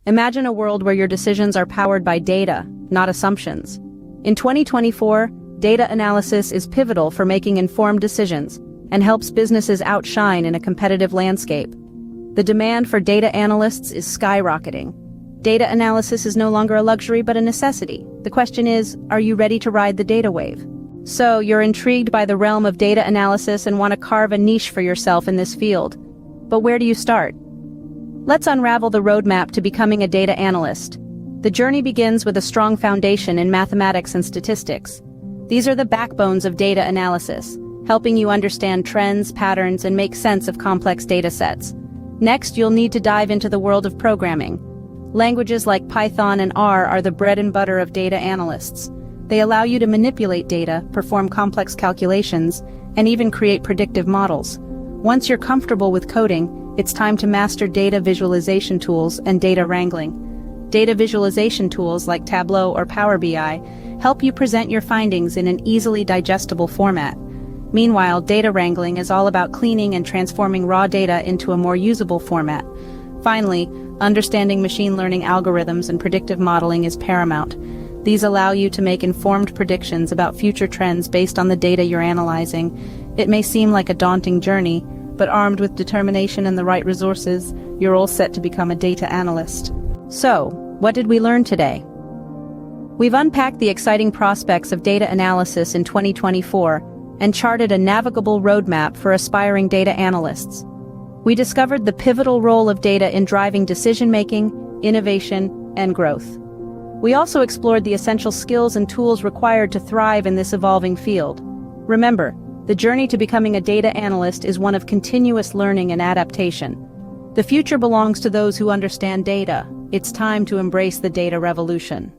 Imagine a world where your decisions are powered by data, not assumptions. In 2024, data analysis is pivotal for making informed decisions and helps businesses outshine in a competitive landscape. The demand for data analysts is skyrocketing. Data analysis is no longer a luxury but a necessity. The question is, are you ready to ride the data wave? So, you're intrigued by the realm of data analysis and want to carve a niche for yourself in this field. But where do you start? Let's unravel the roadmap to becoming a data analyst. The journey begins with a strong foundation in mathematics and statistics. These are the backbones of data analysis, helping you understand trends, patterns, and make sense of complex data sets. Next, you'll need to dive into the world of programming. Languages like Python and R are the bread and butter of data analysts. They allow you to manipulate data, perform complex calculations, and even create predictive models. Once you're comfortable with coding, it's time to master data visualization tools and data wrangling. Data visualization tools like Tableau or Power BI help you present your findings in an easily digestible format. Meanwhile, data wrangling is all about cleaning and transforming raw data into a more usable format. Finally, understanding machine learning algorithms and predictive modeling is paramount. These allow you to make informed predictions about future trends based on the data you're analyzing. It may seem like a daunting journey, but armed with determination and the right resources, you're all set to become a data analyst. So, what did we learn today? We've unpacked the exciting prospects of data analysis in 2024 and charted a navigable roadmap for aspiring data analysts. We discovered the pivotal role of data in driving decision-making, innovation, and growth. We also explored the essential skills and tools required to thrive in this evolving field. Remember, the journey to becoming a data analyst is one of continuous learning and adaptation. The future belongs to those who understand data. It's time to embrace the data revolution.